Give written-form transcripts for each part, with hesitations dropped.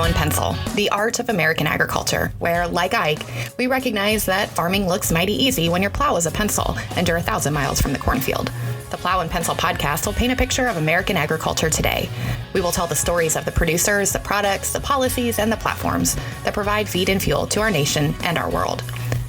Plow and Pencil, the art of American agriculture, where, like Ike, we recognize that farming looks mighty easy when your plow is a pencil and you're 1,000 miles from the cornfield. The Plow and Pencil podcast will paint a picture of American agriculture today. We will tell the stories of the producers, the products, the policies, and the platforms that provide feed and fuel to our nation and our world.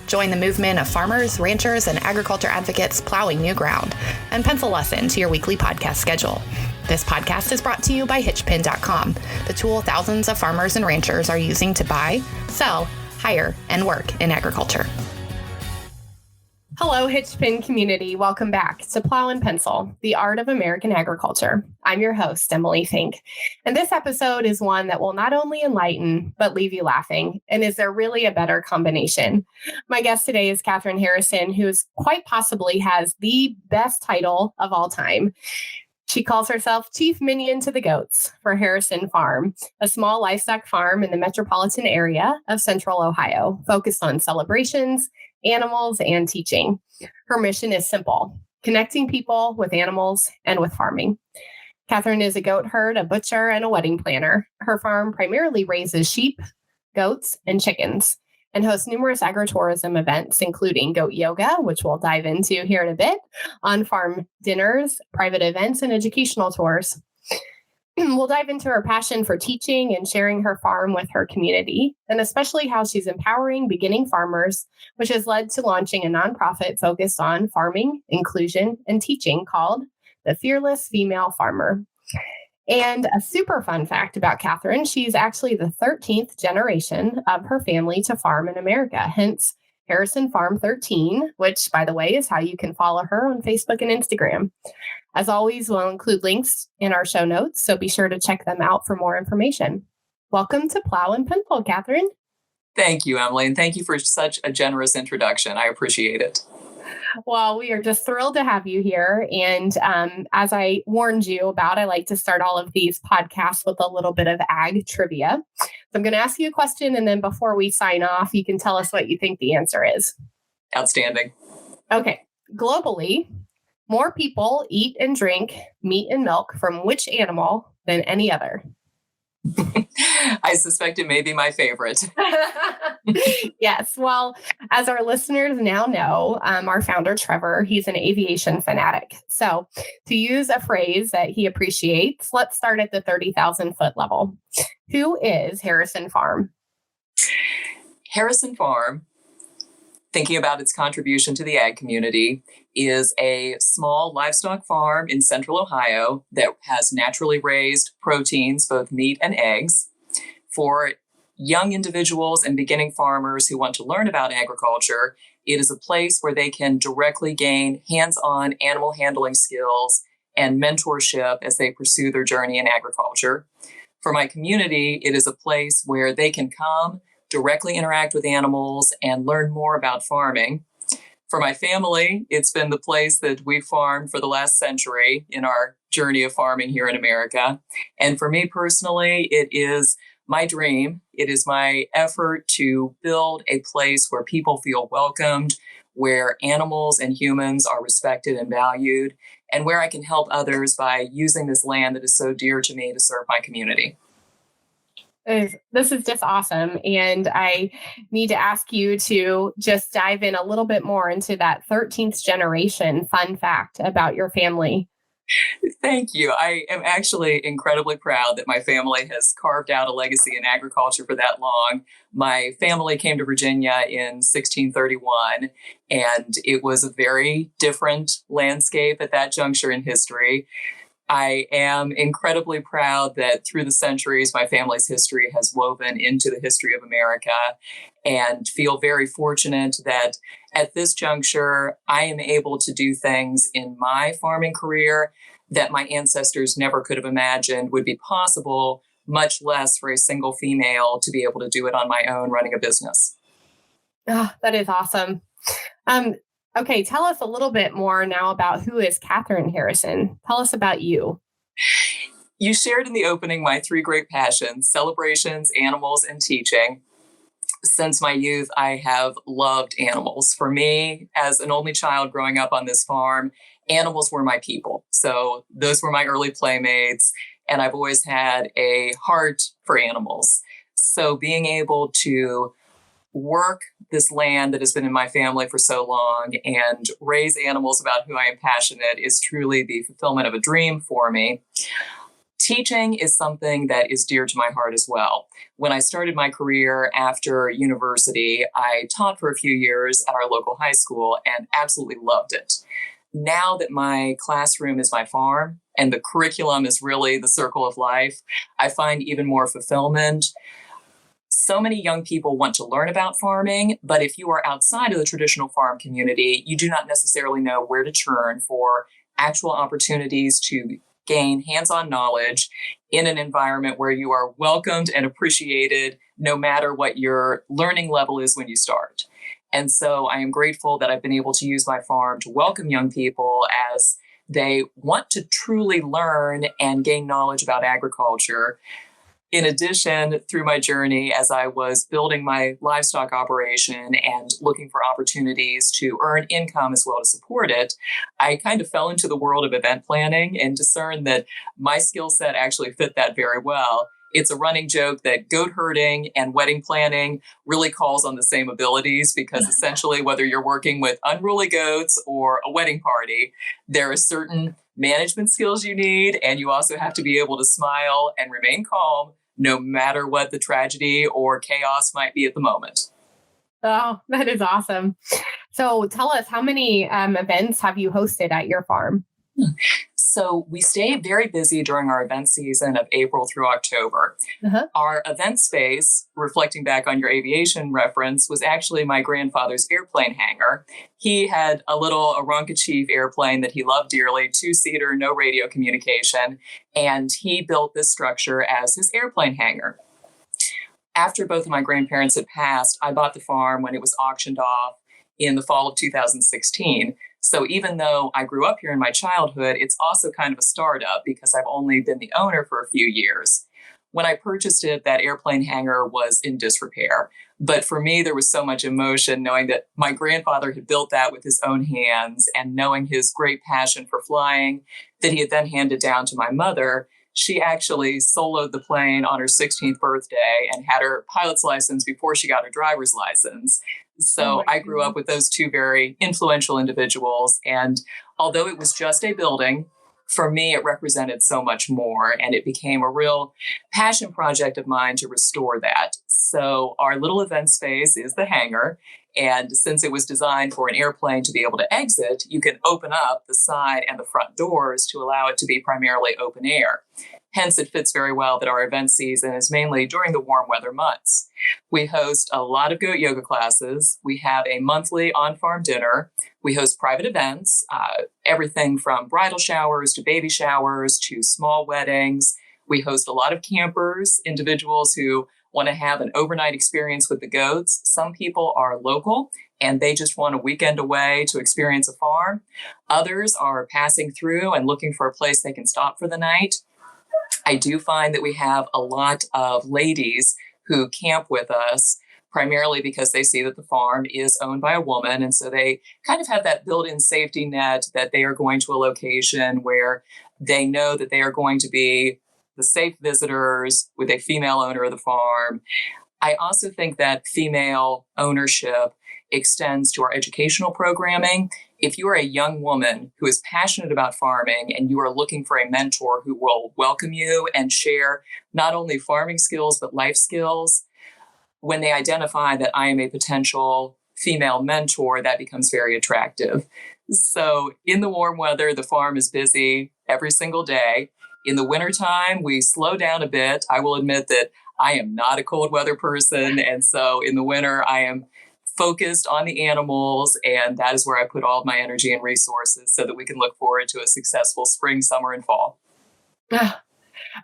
Join the movement of farmers, ranchers, and agriculture advocates plowing new ground, and pencil us into your weekly podcast schedule. This podcast is brought to you by hitchpin.com, the tool thousands of farmers and ranchers are using to buy, sell, hire, and work in agriculture. Hello, Hitchpin community. Welcome back to Plow and Pencil, the art of American agriculture. I'm your host, Emily Fink. And this episode is one that will not only enlighten, but leave you laughing. And is there really a better combination? My guest today is Katherine Harrison, who quite possibly has the best title of all time. She calls herself Cheif Minion to the goats for Harrison Farm, a small livestock farm in the metropolitan area of central Ohio, focused on celebrations, animals, and teaching. Her mission is simple: connecting people with animals and with farming. Katherine is a goat herd, a butcher, and a wedding planner. Her farm primarily raises sheep, goats, and chickens, and hosts numerous agritourism events, including goat yoga, which we'll dive into here in a bit, on-farm dinners, private events, and educational tours. We'll dive into her passion for teaching and sharing her farm with her community, and especially how she's empowering beginning farmers, which has led to launching a nonprofit focused on farming, inclusion, and teaching called the Fearless Female Farmer. And a super fun fact about Katherine, she's actually the 13th generation of her family to farm in America, hence Harrison Farm 13, which, by the way, is how you can follow her on Facebook and Instagram. As always, we'll include links in our show notes, so be sure to check them out for more information. Welcome to Plow and Pencil, Katherine. Thank you, Emily, and thank you for such a generous introduction. I appreciate it. Well, we are just thrilled to have you here. And as I warned you about, I like to start all of these podcasts with a little bit of ag trivia. So I'm going to ask you a question, and then before we sign off, you can tell us what you think the answer is. Outstanding. Okay. Globally, more people eat and drink meat and milk from which animal than any other? I suspect it may be my favorite. Yes. Well, as our listeners now know, our founder, Trevor, he's an aviation fanatic. So to use a phrase that he appreciates, let's start at the 30,000 foot level. Who is Harrison Farm? Harrison Farm, thinking about its contribution to the ag community, is a small livestock farm in central Ohio that has naturally raised proteins, both meat and eggs, for young individuals and beginning farmers who want to learn about agriculture. It is a place where they can directly gain hands-on animal handling skills and mentorship as they pursue their journey in agriculture. For my community, it is a place where they can come, directly interact with animals, and learn more about farming. For my family, it's been the place that we've farmed for the last century in our journey of farming here in America. And for me personally, it is my dream. It is my effort to build a place where people feel welcomed, where animals and humans are respected and valued, and where I can help others by using this land that is so dear to me to serve my community. This is just awesome. And I need to ask you to just dive in a little bit more into that 13th generation fun fact about your family. Thank you. I am actually incredibly proud that my family has carved out a legacy in agriculture for that long. My family came to Virginia in 1631, and it was a very different landscape at that juncture in history. I am incredibly proud that through the centuries, my family's history has woven into the history of America, and feel very fortunate that at this juncture, I am able to do things in my farming career that my ancestors never could have imagined would be possible, much less for a single female to be able to do it on my own running a business. Oh, that is awesome. Okay, tell us a little bit more now about who is Katherine Harrison. Tell us about you. You shared in the opening my three great passions: celebrations, animals, and teaching. Since my youth, I have loved animals. For me, as an only child growing up on this farm, animals were my people. So those were my early playmates, and I've always had a heart for animals. So being able to work this land that has been in my family for so long and raise animals about who I am passionate is truly the fulfillment of a dream for me. Teaching is something that is dear to my heart as well. When I started my career after university, I taught for a few years at our local high school and absolutely loved it. Now that my classroom is my farm and the curriculum is really the circle of life, I find even more fulfillment. So many young people want to learn about farming, but if you are outside of the traditional farm community, you do not necessarily know where to turn for actual opportunities to gain hands-on knowledge in an environment where you are welcomed and appreciated no matter what your learning level is when you start. And so I am grateful that I've been able to use my farm to welcome young people as they want to truly learn and gain knowledge about agriculture. In addition, through my journey, as I was building my livestock operation and looking for opportunities to earn income as well to support it, I kind of fell into the world of event planning and discerned that my skill set actually fit that very well. It's a running joke that goat herding and wedding planning really calls on the same abilities because essentially, whether you're working with unruly goats or a wedding party, there are certain management skills you need, and you also have to be able to smile and remain calm no matter what the tragedy or chaos might be at the moment. Oh, that is awesome. So tell us, how many events have you hosted at your farm? So we stay very busy during our event season of April through October. Our event space, reflecting back on your aviation reference, was actually my grandfather's airplane hangar. He had a little Aranca Cheif airplane that he loved dearly, 2-seater, no radio communication, and he built this structure as his airplane hangar. After both of my grandparents had passed, I bought the farm when it was auctioned off in the fall of 2016. So even though I grew up here in my childhood, it's also kind of a startup because I've only been the owner for a few years. When I purchased it, that airplane hangar was in disrepair. But for me, there was so much emotion knowing that my grandfather had built that with his own hands and knowing his great passion for flying that he had then handed down to my mother. She actually soloed the plane on her 16th birthday and had her pilot's license before she got her driver's license. So I grew up with those two very influential individuals. And although it was just a building, for me, it represented so much more. And it became a real passion project of mine to restore that. So our little event space is the hangar. And since it was designed for an airplane to be able to exit, you can open up the side and the front doors to allow it to be primarily open air. Hence, it fits very well that our event season is mainly during the warm weather months. We host a lot of goat yoga classes. We have a monthly on-farm dinner. We host private events, everything from bridal showers to baby showers to small weddings. We host a lot of campers, individuals who want to have an overnight experience with the goats. Some people are local and they just want a weekend away to experience a farm. Others are passing through and looking for a place they can stop for the night. I do find that we have a lot of ladies who camp with us, primarily because they see that the farm is owned by a woman. And so they kind of have that built-in safety net that they are going to a location where they know that they are going to be the safe visitors with a female owner of the farm. I also think that female ownership extends to our educational programming. If you are a young woman who is passionate about farming and you are looking for a mentor who will welcome you and share not only farming skills, but life skills, when they identify that I am a potential female mentor, that becomes very attractive. So in the warm weather, the farm is busy every single day. In the wintertime, we slow down a bit. I will admit that I am not a cold weather person. And so in the winter, I am focused on the animals, and that is where I put all of my energy and resources so that we can look forward to a successful spring, summer, and fall.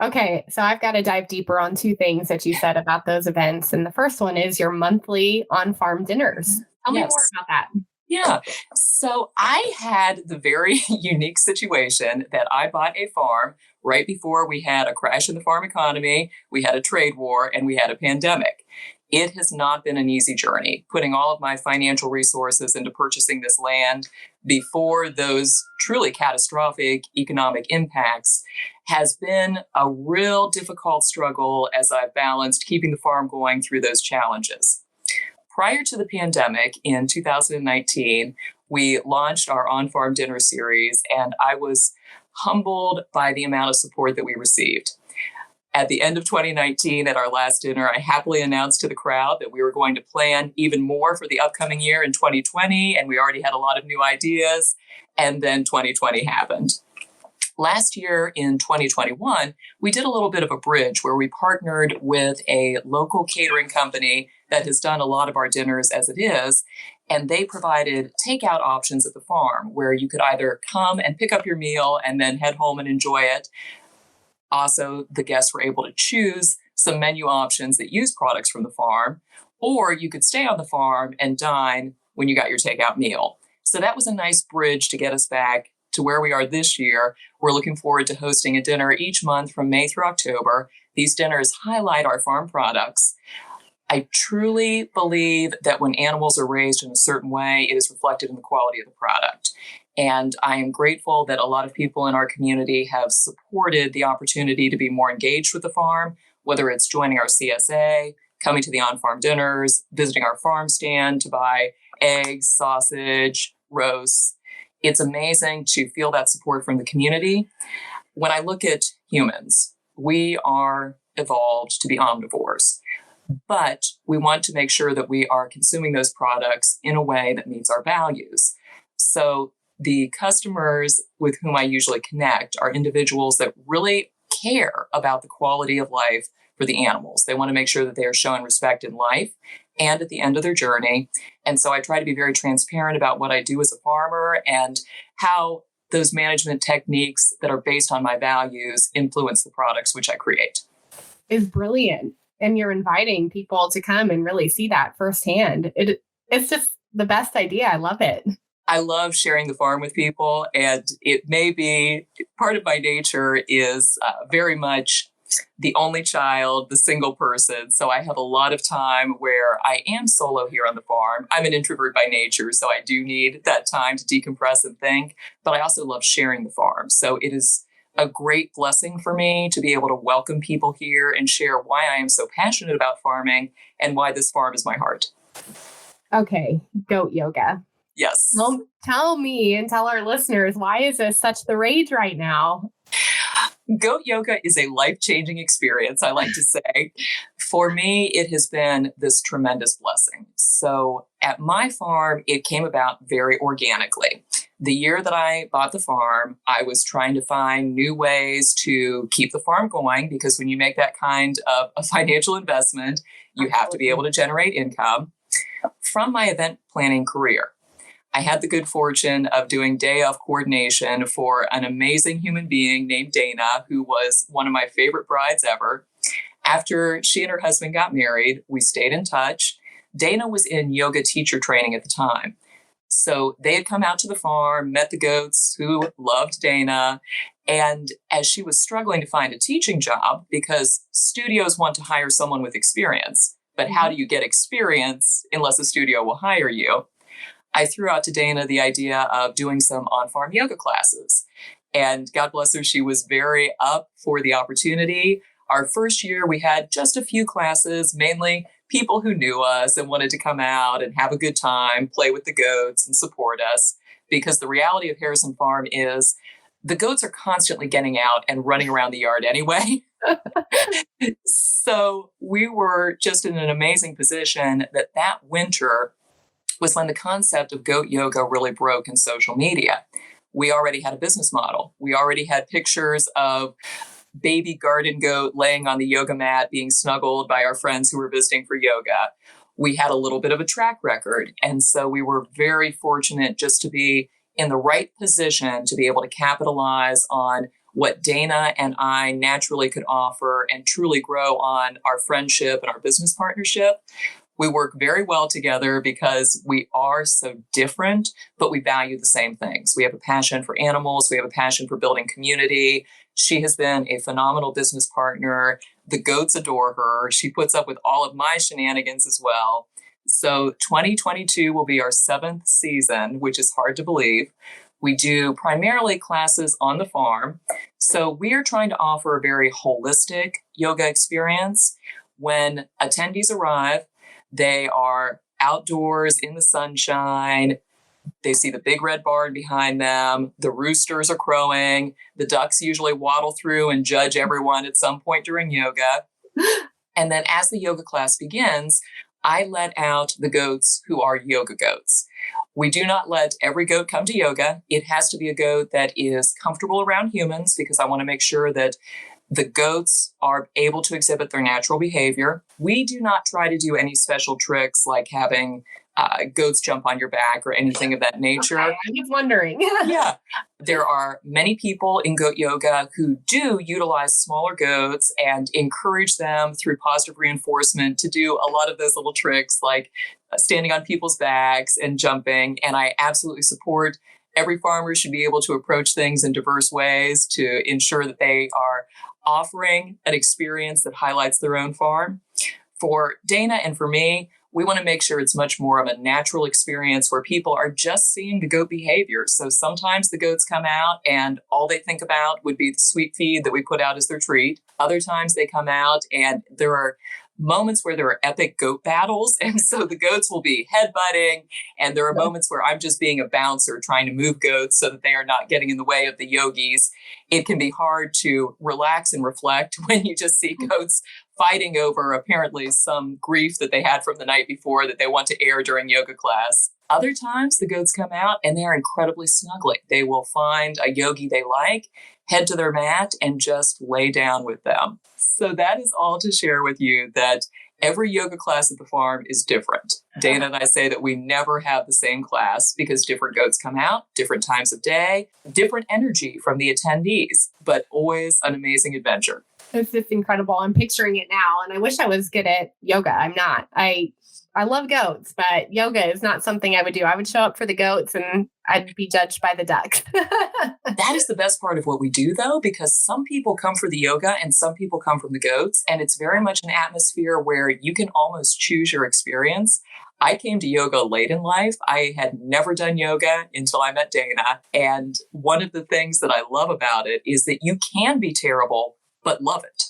Okay, so I've got to dive deeper on two things that you said about those events. And the first one is your monthly on-farm dinners. Tell me more about that. Yeah. So I had the very unique situation that I bought a farm right before we had a crash in the farm economy, we had a trade war, and we had a pandemic. It has not been an easy journey. Putting all of my financial resources into purchasing this land before those truly catastrophic economic impacts has been a real difficult struggle as I've balanced keeping the farm going through those challenges. Prior to the pandemic in 2019, we launched our on-farm dinner series, and I was humbled by the amount of support that we received. At the end of 2019, at our last dinner, I happily announced to the crowd that we were going to plan even more for the upcoming year in 2020, and we already had a lot of new ideas, and then 2020 happened. Last year in 2021, we did a little bit of a bridge where we partnered with a local catering company that has done a lot of our dinners as it is, and they provided takeout options at the farm where you could either come and pick up your meal and then head home and enjoy it. Also, the guests were able to choose some menu options that use products from the farm, or you could stay on the farm and dine when you got your takeout meal. So that was a nice bridge to get us back to where we are this year. We're looking forward to hosting a dinner each month from May through October. These dinners highlight our farm products. I truly believe that when animals are raised in a certain way, it is reflected in the quality of the product. And I am grateful that a lot of people in our community have supported the opportunity to be more engaged with the farm, whether it's joining our CSA, coming to the on-farm dinners, visiting our farm stand to buy eggs, sausage, roasts. It's amazing to feel that support from the community. When I look at humans, we are evolved to be omnivores, but we want to make sure that we are consuming those products in a way that meets our values. So the customers with whom I usually connect are individuals that really care about the quality of life for the animals. They want to make sure that they are shown respect in life and at the end of their journey. And so I try to be very transparent about what I do as a farmer and how those management techniques that are based on my values influence the products which I create. It's brilliant. And you're inviting people to come and really see that firsthand. It's just the best idea. I love it. I love sharing the farm with people, and it may be part of my nature is very much the only child, the single person. So I have a lot of time where I am solo here on the farm. I'm an introvert by nature, so I do need that time to decompress and think, but I also love sharing the farm. So it is a great blessing for me to be able to welcome people here and share why I am so passionate about farming and why this farm is my heart. Okay, goat yoga. Yes. Well, tell me and tell our listeners, why is this such the rage right now? Goat yoga is a life-changing experience, I like to say. For me, it has been this tremendous blessing. So at my farm, it came about very organically. The year that I bought the farm, I was trying to find new ways to keep the farm going, because when you make that kind of a financial investment, you have to be able to generate income. From my event planning career, I had the good fortune of doing day of coordination for an amazing human being named Dana, who was one of my favorite brides ever. After she and her husband got married, we stayed in touch. Dana was in yoga teacher training at the time. So they had come out to the farm, met the goats who loved Dana. And as she was struggling to find a teaching job, because studios want to hire someone with experience, but how do you get experience unless a studio will hire you? I threw out to Dana the idea of doing some on-farm yoga classes. And God bless her, she was very up for the opportunity. Our first year, we had just a few classes, mainly people who knew us and wanted to come out and have a good time, play with the goats and support us. Because the reality of Harrison Farm is the goats are constantly getting out and running around the yard anyway. So we were just in an amazing position that winter was when the concept of goat yoga really broke in social media. We already had a business model. We already had pictures of baby garden goat laying on the yoga mat being snuggled by our friends who were visiting for yoga. We had a little bit of a track record. And so we were very fortunate just to be in the right position to be able to capitalize on what Dana and I naturally could offer and truly grow on our friendship and our business partnership. We work very well together because we are so different, but we value the same things. We have a passion for animals. We have a passion for building community. She has been a phenomenal business partner. The goats adore her. She puts up with all of my shenanigans as well. So 2022 will be our 7th season, which is hard to believe. We do primarily classes on the farm. So we are trying to offer a very holistic yoga experience. When attendees arrive, they are outdoors in the sunshine. They see the big red barn behind them. The roosters are crowing. The ducks usually waddle through and judge everyone at some point during yoga. And then as the yoga class begins, I let out the goats who are yoga goats. We do not let every goat come to yoga. It has to be a goat that is comfortable around humans because I want to make sure that the goats are able to exhibit their natural behavior. We do not try to do any special tricks like having goats jump on your back or anything of that nature. Okay, I was wondering. Yeah. There are many people in goat yoga who do utilize smaller goats and encourage them through positive reinforcement to do a lot of those little tricks like standing on people's backs and jumping. And I absolutely support every farmer should be able to approach things in diverse ways to ensure that they are offering an experience that highlights their own farm. For Dana and for me, we want to make sure it's much more of a natural experience where people are just seeing the goat behavior. So sometimes the goats come out and all they think about would be the sweet feed that we put out as their treat. Other times they come out and there are moments where there are epic goat battles. And so the goats will be headbutting. And there are moments where I'm just being a bouncer trying to move goats so that they are not getting in the way of the yogis. It can be hard to relax and reflect when you just see goats fighting over apparently some grief that they had from the night before that they want to air during yoga class. Other times the goats come out and they're incredibly snuggling. They will find a yogi they like, head to their mat, and just lay down with them. So that is all to share with you that every yoga class at the farm is different. Dana and I say that we never have the same class because different goats come out, different times of day, different energy from the attendees, but always an amazing adventure. It's just incredible. I'm picturing it now. And I wish I was good at yoga. I'm not. I love goats, but yoga is not something I would do. I would show up for the goats and I'd be judged by the ducks. That is the best part of what we do, though, because some people come for the yoga and some people come from the goats. And it's very much an atmosphere where you can almost choose your experience. I came to yoga late in life. I had never done yoga until I met Dana. And one of the things that I love about it is that you can be terrible, but love it.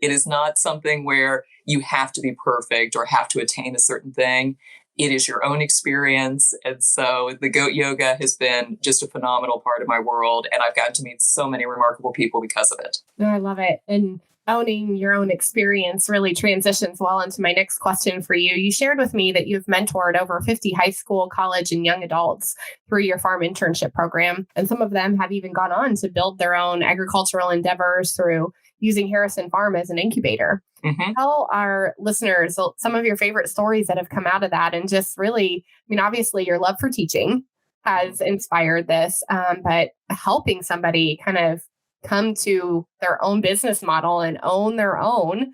It is not something where you have to be perfect or have to attain a certain thing. It is your own experience. And so the goat yoga has been just a phenomenal part of my world. And I've gotten to meet so many remarkable people because of it. No, I love it. And owning your own experience really transitions well into my next question for you. You shared with me that you've mentored over 50 high school, college, and young adults through your farm internship program. And some of them have even gone on to build their own agricultural endeavors through using Harrison Farm as an incubator. Mm-hmm. Tell our listeners some of your favorite stories that have come out of that. And just really, I mean, obviously your love for teaching has inspired this, but helping somebody kind of come to their own business model and own their own.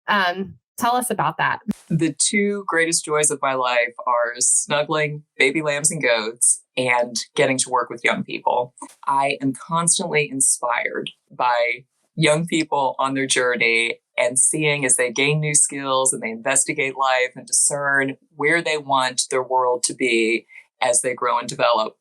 Tell us about that. The two greatest joys of my life are snuggling baby lambs and goats and getting to work with young people. I am constantly inspired by young people on their journey and seeing as they gain new skills and they investigate life and discern where they want their world to be as they grow and develop.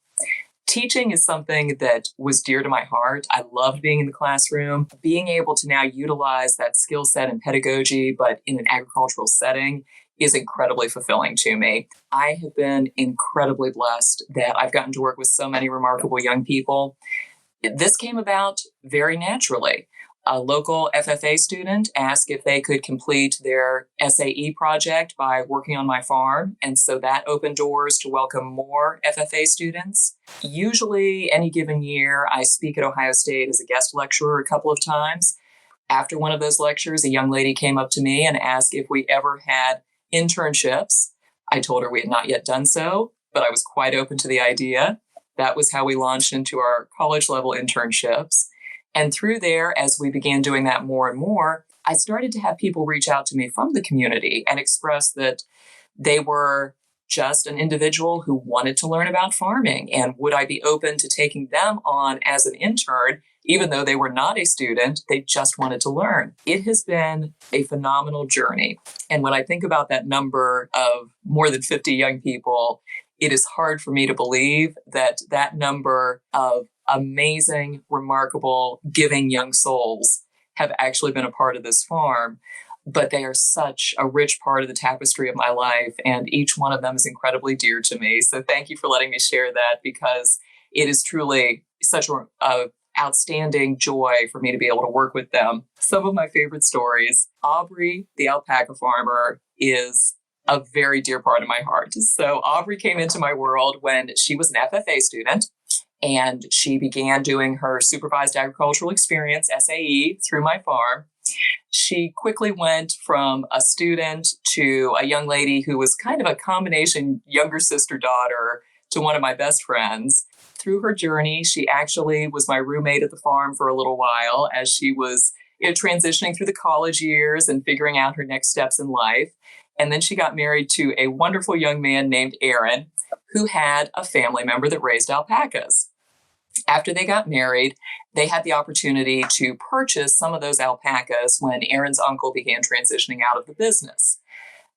Teaching is something that was dear to my heart. I loved being in the classroom. Being able to now utilize that skill set in pedagogy, but in an agricultural setting, is incredibly fulfilling to me. I have been incredibly blessed that I've gotten to work with so many remarkable young people. This came about very naturally. A local FFA student asked if they could complete their SAE project by working on my farm. And so that opened doors to welcome more FFA students. Usually any given year, I speak at Ohio State as a guest lecturer a couple of times. After one of those lectures, a young lady came up to me and asked if we ever had internships. I told her we had not yet done so, but I was quite open to the idea. That was how we launched into our college level internships. And through there, as we began doing that more and more, I started to have people reach out to me from the community and express that they were just an individual who wanted to learn about farming. And would I be open to taking them on as an intern Even though they were not a student, they just wanted to learn. It has been a phenomenal journey. And when I think about that number of more than 50 young people, it is hard for me to believe that that number of amazing, remarkable, giving young souls have actually been a part of this farm. But they are such a rich part of the tapestry of my life, and each one of them is incredibly dear to me. So thank you for letting me share that, because it is truly such a outstanding joy for me to be able to work with them. Some of my favorite stories. Aubrey, the alpaca farmer, is a very dear part of my heart. So Aubrey came into my world when she was an FFA student, and she began doing her supervised agricultural experience, SAE, through my farm. She quickly went from a student to a young lady who was kind of a combination younger sister daughter to one of my best friends. Through her journey, she actually was my roommate at the farm for a little while as she was transitioning through the college years and figuring out her next steps in life. And then she got married to a wonderful young man named Aaron, who had a family member that raised alpacas. After they got married, they had the opportunity to purchase some of those alpacas when Aaron's uncle began transitioning out of the business.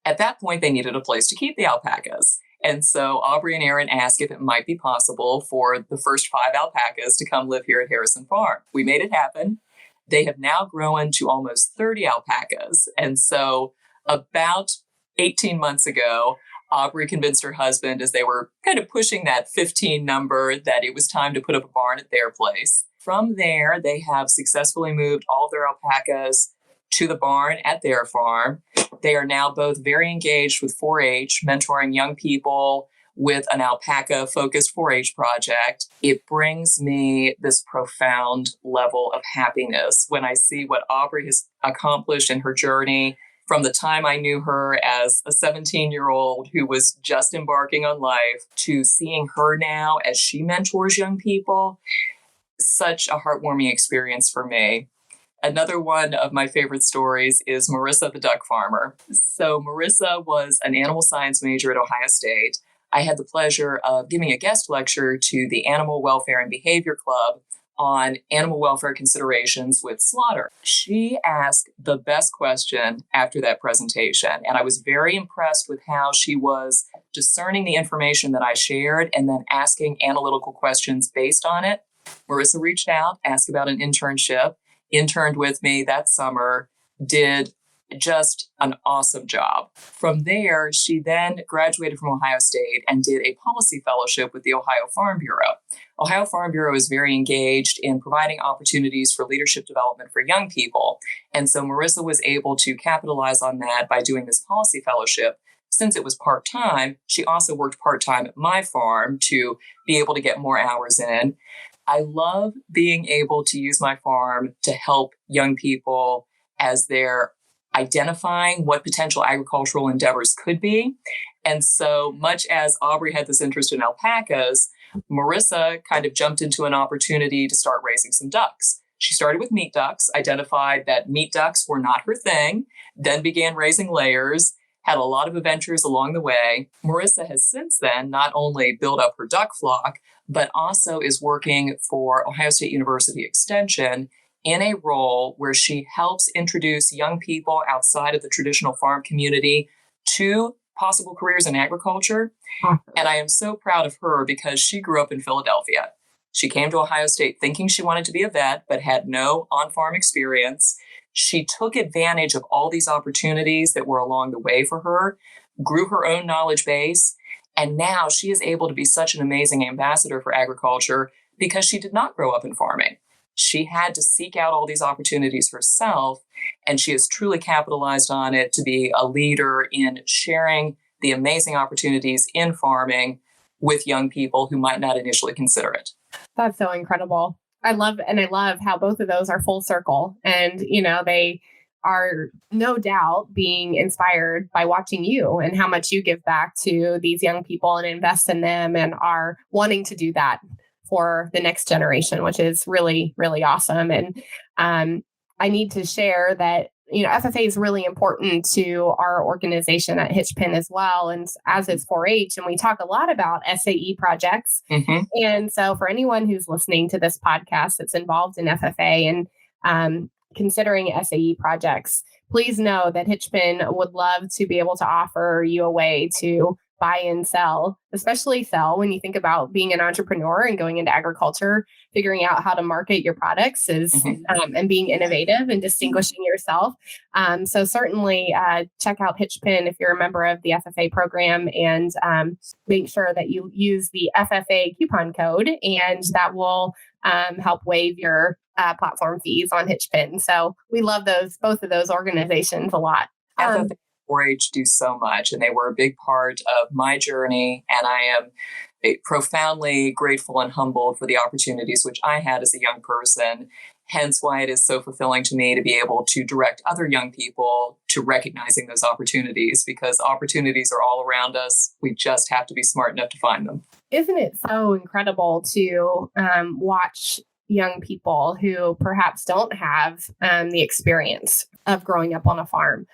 At that point, they needed a place to keep the alpacas. And so Aubrey and Aaron asked if it might be possible for the first 5 alpacas to come live here at Harrison Farm. We made it happen. They have now grown to almost 30 alpacas. And so about 18 months ago, Aubrey convinced her husband, as they were kind of pushing that 15 number, that it was time to put up a barn at their place. From there, they have successfully moved all of their alpacas to the barn at their farm. They are now both very engaged with 4-H, mentoring young people with an alpaca-focused 4-H project. It brings me this profound level of happiness when I see what Aubrey has accomplished in her journey from the time I knew her as a 17-year-old who was just embarking on life to seeing her now as she mentors young people. Such a heartwarming experience for me. Another one of my favorite stories is Marissa, the duck farmer. So Marissa was an animal science major at Ohio State. I had the pleasure of giving a guest lecture to the Animal Welfare and Behavior Club on animal welfare considerations with slaughter. She asked the best question after that presentation, and I was very impressed with how she was discerning the information that I shared and then asking analytical questions based on it. Marissa reached out, asked about an internship, interned with me that summer, did just an awesome job. From there, she then graduated from Ohio State and did a policy fellowship with the Ohio Farm Bureau. Ohio Farm Bureau is very engaged in providing opportunities for leadership development for young people. And so Marissa was able to capitalize on that by doing this policy fellowship. Since it was part-time, she also worked part-time at my farm to be able to get more hours in. I love being able to use my farm to help young people as they're identifying what potential agricultural endeavors could be. And so much as Aubrey had this interest in alpacas, Marissa kind of jumped into an opportunity to start raising some ducks. She started with meat ducks, identified that meat ducks were not her thing, then began raising layers, had a lot of adventures along the way. Marissa has since then not only built up her duck flock, but also is working for Ohio State University Extension in a role where she helps introduce young people outside of the traditional farm community to possible careers in agriculture. And I am so proud of her because she grew up in Philadelphia. She came to Ohio State thinking she wanted to be a vet, but had no on-farm experience. She took advantage of all these opportunities that were along the way for her, grew her own knowledge base, and now she is able to be such an amazing ambassador for agriculture because she did not grow up in farming. She had to seek out all these opportunities herself, and she has truly capitalized on it to be a leader in sharing the amazing opportunities in farming with young people who might not initially consider it. That's so incredible. I love how both of those are full circle. And, they are no doubt being inspired by watching you and how much you give back to these young people and invest in them and are wanting to do that for the next generation, which is really, really awesome. And I need to share that FFA is really important to our organization at Hitchpin as well, and as is 4-H. And we talk a lot about SAE projects. Mm-hmm. And so for anyone who's listening to this podcast that's involved in FFA and considering SAE projects, please know that Hitchpin would love to be able to offer you a way to buy and sell, especially sell when you think about being an entrepreneur and going into agriculture, figuring out how to market your products is and being innovative and distinguishing yourself. So certainly check out Hitchpin if you're a member of the FFA program, and make sure that you use the FFA coupon code, and that will help waive your platform fees on Hitchpin. So we love both of those organizations a lot. FFA 4-H do so much, and they were a big part of my journey. And I am profoundly grateful and humbled for the opportunities which I had as a young person. Hence why it is so fulfilling to me to be able to direct other young people to recognizing those opportunities, because opportunities are all around us. We just have to be smart enough to find them. Isn't it so incredible to watch young people who perhaps don't have the experience of growing up on a farm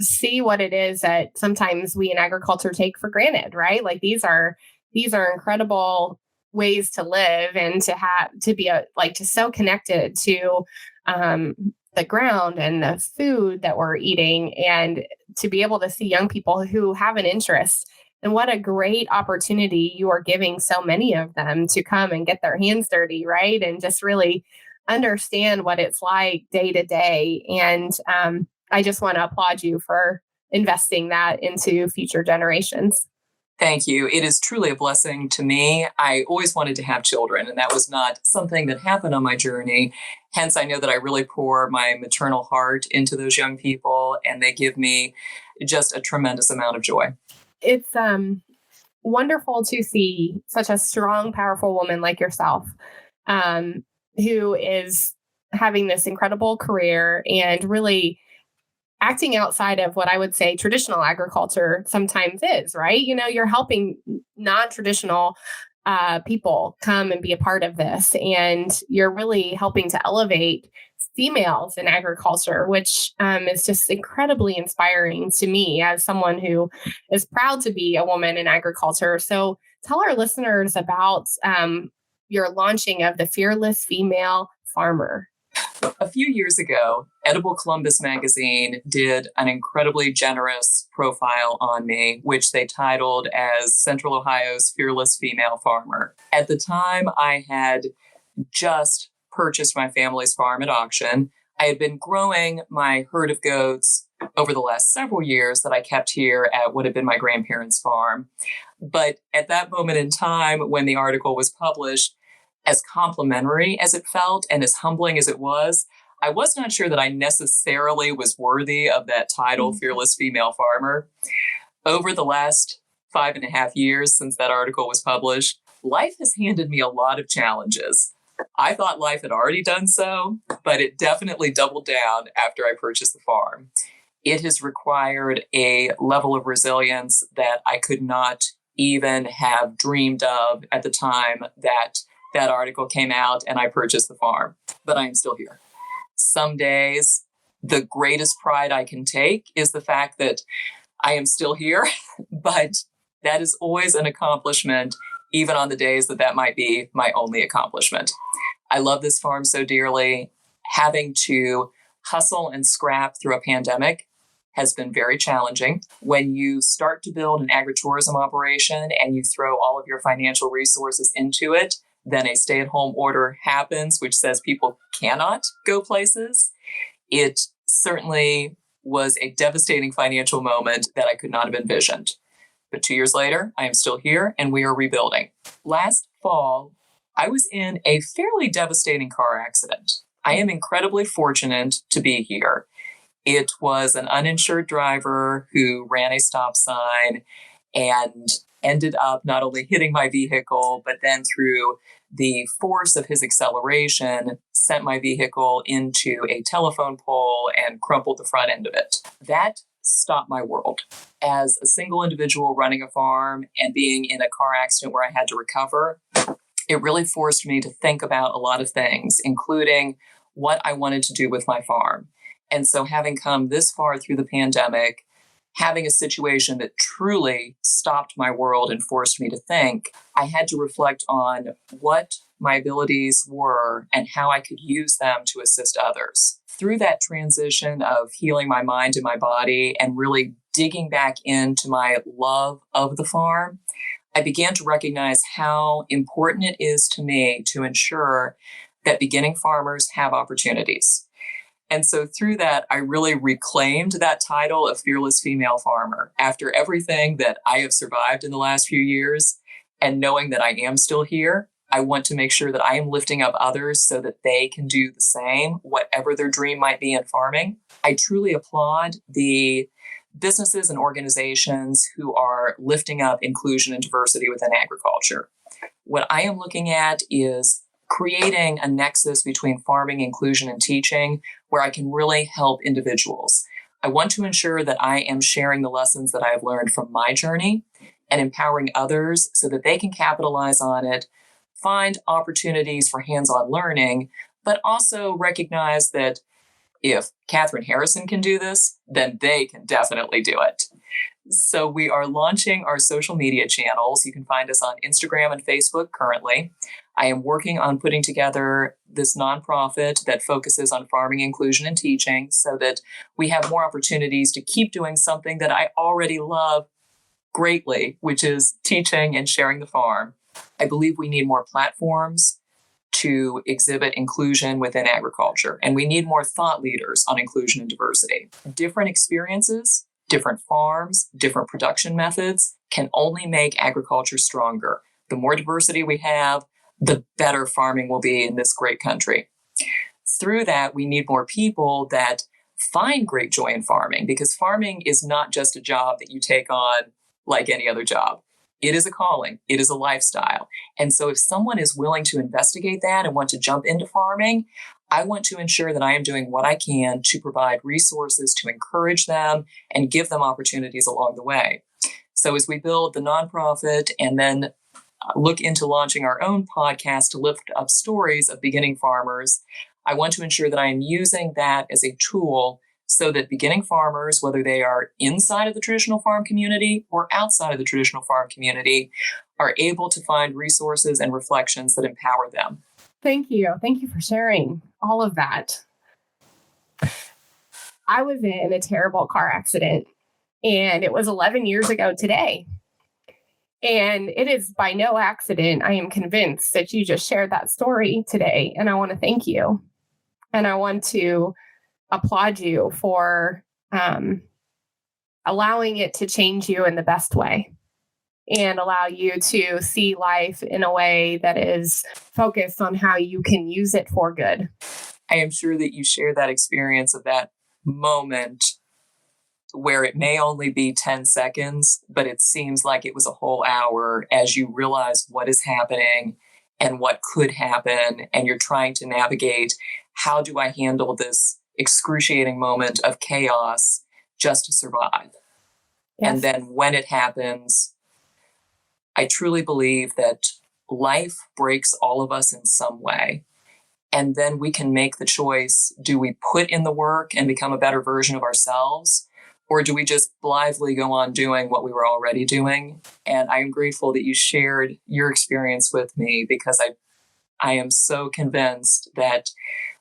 see what it is that sometimes we in agriculture take for granted, right? Like these are incredible ways to live, and to be so connected to the ground and the food that we're eating, and to be able to see young people who have an interest. And what a great opportunity you are giving so many of them to come and get their hands dirty, right? And just really understand what it's like day to day. And I just want to applaud you for investing that into future generations. Thank you. It is truly a blessing to me. I always wanted to have children, and that was not something that happened on my journey. Hence, I know that I really pour my maternal heart into those young people, and they give me just a tremendous amount of joy. It's wonderful to see such a strong, powerful woman like yourself, who is having this incredible career and really acting outside of what I would say traditional agriculture sometimes is, right? You're helping non-traditional people come and be a part of this, and you're really helping to elevate females in agriculture, which is just incredibly inspiring to me as someone who is proud to be a woman in agriculture. So tell our listeners about your launching of the Fearless Female Farmer. A few years ago, Edible Columbus magazine did an incredibly generous profile on me, which they titled as Central Ohio's Fearless Female Farmer. At the time, I had just purchased my family's farm at auction. I had been growing my herd of goats over the last several years that I kept here at what had been my grandparents' farm. But at that moment in time, when the article was published, as complimentary as it felt and as humbling as it was, I was not sure that I necessarily was worthy of that title, Fearless Female Farmer. Over the last 5.5 years since that article was published, life has handed me a lot of challenges. I thought life had already done so, but it definitely doubled down after I purchased the farm. It has required a level of resilience that I could not even have dreamed of at the time that article came out and I purchased the farm, but I am still here. Some days, the greatest pride I can take is the fact that I am still here, but that is always an accomplishment, even on the days that might be my only accomplishment. I love this farm so dearly. Having to hustle and scrap through a pandemic has been very challenging. When you start to build an agritourism operation and you throw all of your financial resources into it, then a stay-at-home order happens, which says people cannot go places. It certainly was a devastating financial moment that I could not have envisioned. But 2 years later, I am still here and we are rebuilding. Last fall, I was in a fairly devastating car accident. I am incredibly fortunate to be here. It was an uninsured driver who ran a stop sign and ended up not only hitting my vehicle, but then through the force of his acceleration, sent my vehicle into a telephone pole and crumpled the front end of it. That stopped my world. As a single individual running a farm and being in a car accident where I had to recover, it really forced me to think about a lot of things, including what I wanted to do with my farm. And so having come this far through the pandemic, having a situation that truly stopped my world and forced me to think, I had to reflect on what my abilities were and how I could use them to assist others. Through that transition of healing my mind and my body and really digging back into my love of the farm, I began to recognize how important it is to me to ensure that beginning farmers have opportunities. And so through that, I really reclaimed that title of Fearless Female Farmer. After everything that I have survived in the last few years, and knowing that I am still here, I want to make sure that I am lifting up others so that they can do the same, whatever their dream might be in farming. I truly applaud the businesses and organizations who are lifting up inclusion and diversity within agriculture. What I am looking at is creating a nexus between farming, inclusion, and teaching where I can really help individuals. I want to ensure that I am sharing the lessons that I have learned from my journey and empowering others so that they can capitalize on it, find opportunities for hands-on learning, but also recognize that if Katherine Harrison can do this, then they can definitely do it. So we are launching our social media channels. You can find us on Instagram and Facebook currently. I am working on putting together this nonprofit that focuses on farming, inclusion, and teaching so that we have more opportunities to keep doing something that I already love greatly, which is teaching and sharing the farm. I believe we need more platforms to exhibit inclusion within agriculture, and we need more thought leaders on inclusion and diversity. Different experiences, different farms, different production methods can only make agriculture stronger. The more diversity we have, the better farming will be in this great country. Through that, we need more people that find great joy in farming, because farming is not just a job that you take on like any other job. It is a calling. It is a lifestyle. And so if someone is willing to investigate that and want to jump into farming, I want to ensure that I am doing what I can to provide resources to encourage them and give them opportunities along the way. So as we build the nonprofit and then look into launching our own podcast to lift up stories of beginning farmers, I want to ensure that I am using that as a tool so that beginning farmers, whether they are inside of the traditional farm community or outside of the traditional farm community, are able to find resources and reflections that empower them. Thank you. Thank you for sharing all of that. I was in a terrible car accident, and it was 11 years ago today. And it is by no accident, I am convinced, that you just shared that story today. And I want to thank you. And I want to applaud you for allowing it to change you in the best way and allow you to see life in a way that is focused on how you can use it for good. I am sure that you share that experience of that moment where it may only be 10 seconds, but it seems like it was a whole hour as you realize what is happening and what could happen. And you're trying to navigate, how do I handle this excruciating moment of chaos just to survive? Yes. And then when it happens, I truly believe that life breaks all of us in some way. And then we can make the choice. Do we put in the work and become a better version of ourselves? Or do we just blithely go on doing what we were already doing? And I'm grateful that you shared your experience with me, because I am so convinced that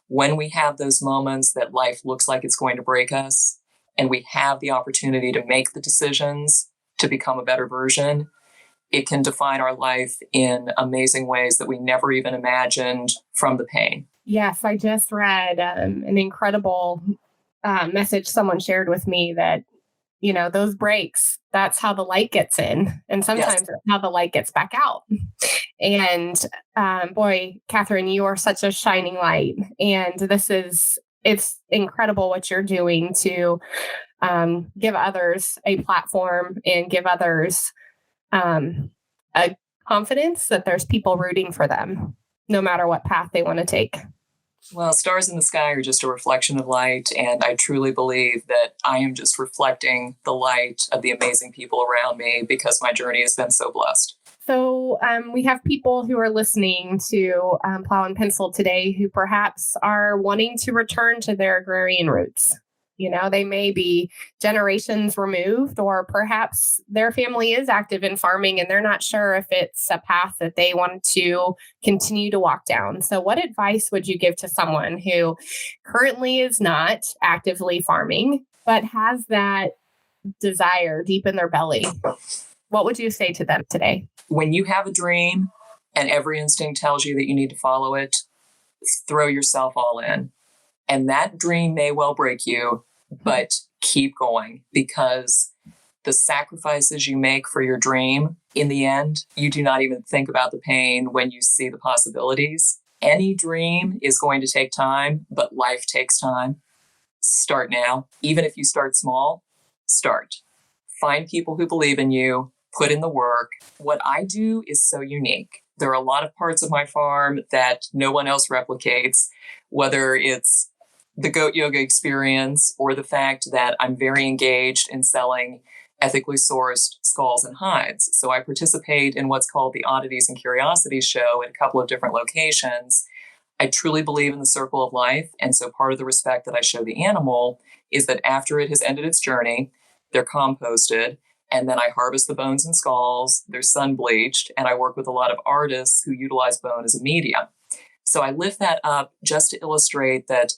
when we have those moments that life looks like it's going to break us, and we have the opportunity to make the decisions to become a better version, it can define our life in amazing ways that we never even imagined from the pain. Yes, I just read an incredible message someone shared with me that, those breaks, that's how the light gets in. And sometimes That's how the light gets back out. And boy, Katherine, you are such a shining light. And it's incredible what you're doing to give others a platform and give others a confidence that there's people rooting for them, no matter what path they want to take. Well, stars in the sky are just a reflection of light, and I truly believe that I am just reflecting the light of the amazing people around me because my journey has been so blessed. So we have people who are listening to Plow and Pencil today who perhaps are wanting to return to their agrarian roots. You know, they may be generations removed, or perhaps their family is active in farming and they're not sure if it's a path that they want to continue to walk down. So what advice would you give to someone who currently is not actively farming, but has that desire deep in their belly? What would you say to them today? When you have a dream and every instinct tells you that you need to follow it, throw yourself all in. And that dream may well break you, but keep going, because the sacrifices you make for your dream, in the end, you do not even think about the pain when you see the possibilities. Any dream is going to take time, but life takes time. Start now. Even if you start small, start. Find people who believe in you, put in the work. What I do is so unique. There are a lot of parts of my farm that no one else replicates, whether it's the goat yoga experience or the fact that I'm very engaged in selling ethically sourced skulls and hides. So I participate in what's called the Oddities and Curiosities show at a couple of different locations. I truly believe in the circle of life. And so part of the respect that I show the animal is that after it has ended its journey, they're composted, and then I harvest the bones and skulls, they're sun bleached, and I work with a lot of artists who utilize bone as a medium. So I lift that up just to illustrate that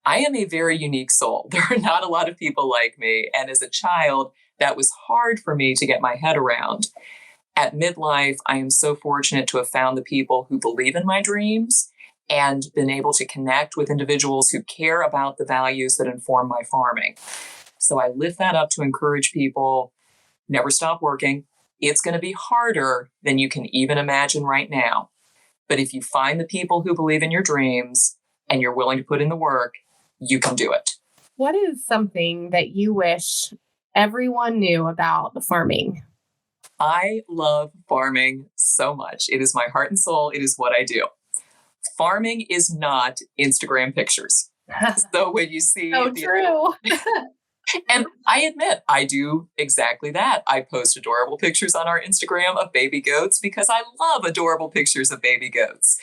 I am a very unique soul. There are not a lot of people like me. And as a child, that was hard for me to get my head around. At midlife, I am so fortunate to have found the people who believe in my dreams and been able to connect with individuals who care about the values that inform my farming. So I lift that up to encourage people, never stop working. It's going to be harder than you can even imagine right now. But if you find the people who believe in your dreams and you're willing to put in the work, you can do it. What is something that you wish everyone knew about farming? I love farming so much. It is my heart and soul. It is what I do. Farming is not Instagram pictures. So when you see true. And I admit, I do exactly that. I post adorable pictures on our Instagram of baby goats because I love adorable pictures of baby goats.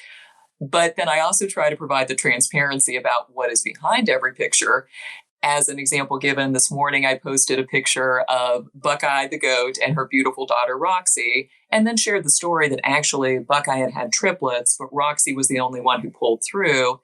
But then I also try to provide the transparency about what is behind every picture. As an example given, this morning I posted a picture of Buckeye the goat and her beautiful daughter Roxy, and then shared the story that actually Buckeye had triplets, but Roxy was the only one who pulled through.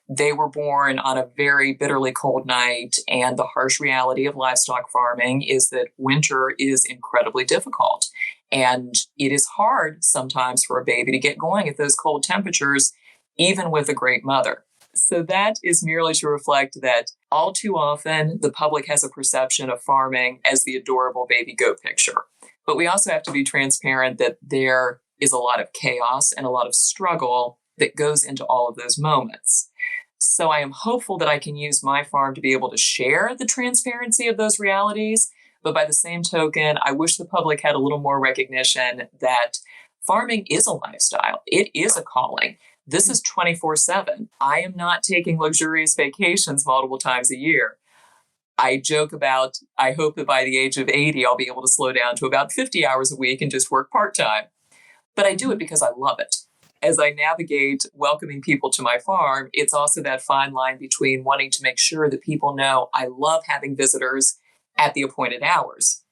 They were born on a very bitterly cold night, and the harsh reality of livestock farming is that winter is incredibly difficult. And it is hard sometimes for a baby to get going at those cold temperatures, even with a great mother. So that is merely to reflect that all too often the public has a perception of farming as the adorable baby goat picture. But we also have to be transparent that there is a lot of chaos and a lot of struggle that goes into all of those moments. So I am hopeful that I can use my farm to be able to share the transparency of those realities. But by the same token, I wish the public had a little more recognition that farming is a lifestyle. It is a calling. This is 24/7. I am not taking luxurious vacations multiple times a year. I joke about, I hope that by the age of 80, I'll be able to slow down to about 50 hours a week and just work part-time. But I do it because I love it. As I navigate welcoming people to my farm, it's also that fine line between wanting to make sure that people know I love having visitors at the appointed hours.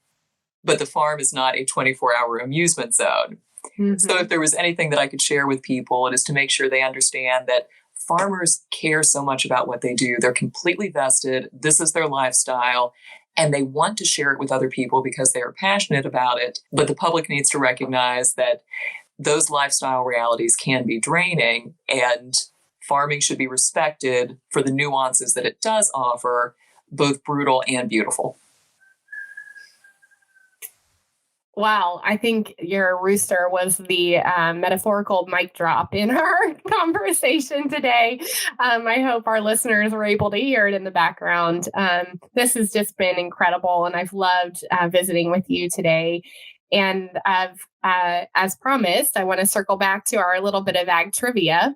But the farm is not a 24-hour amusement zone. Mm-hmm. So if there was anything that I could share with people, it is to make sure they understand that farmers care so much about what they do. They're completely vested. This is their lifestyle. And they want to share it with other people because they are passionate about it. But the public needs to recognize that those lifestyle realities can be draining, and farming should be respected for the nuances that it does offer, both brutal and beautiful. Wow, I think your rooster was the metaphorical mic drop in our conversation today. I hope our listeners were able to hear it in the background. This has just been incredible, and I've loved visiting with you today. And as promised, I want to circle back to our little bit of ag trivia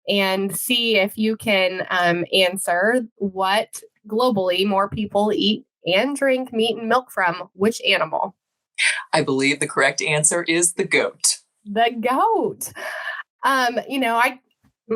and see if you can answer what globally more people eat and drink meat and milk from, which animal? I believe the correct answer is the goat. The goat.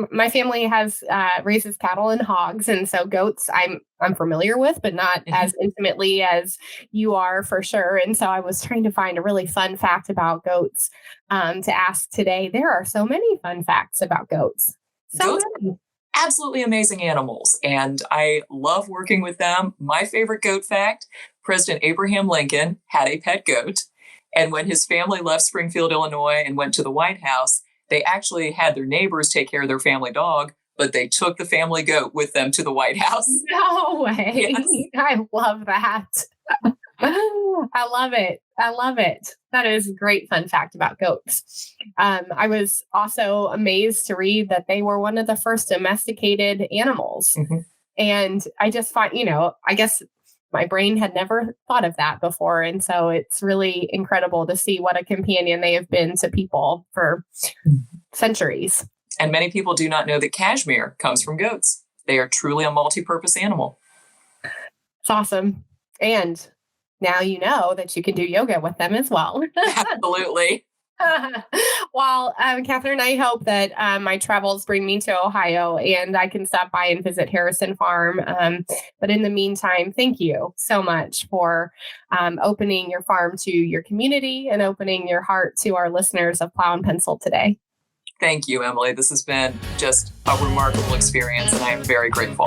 My family has raises cattle and hogs, and so goats I'm familiar with, but not as intimately as you are for sure. And so I was trying to find a really fun fact about goats to ask today. There are so many fun facts about goats. Goats are absolutely amazing animals, and I love working with them. My favorite goat fact: President Abraham Lincoln had a pet goat, and when his family left Springfield, Illinois, and went to the White House, they actually had their neighbors take care of their family dog, but they took the family goat with them to the White House. No way. Yes. I love that. I love it. I love it. That is a great fun fact about goats. I was also amazed to read that they were one of the first domesticated animals. Mm-hmm. And I just find, I guess my brain had never thought of that before. And so it's really incredible to see what a companion they have been to people for centuries. And many people do not know that cashmere comes from goats. They are truly a multi-purpose animal. It's awesome. And now you know that you can do yoga with them as well. Absolutely. Well, Katherine, I hope that my travels bring me to Ohio and I can stop by and visit Harrison Farm. But in the meantime, thank you so much for opening your farm to your community and opening your heart to our listeners of Plow and Pencil today. Thank you, Emily. This has been just a remarkable experience, and I am very grateful.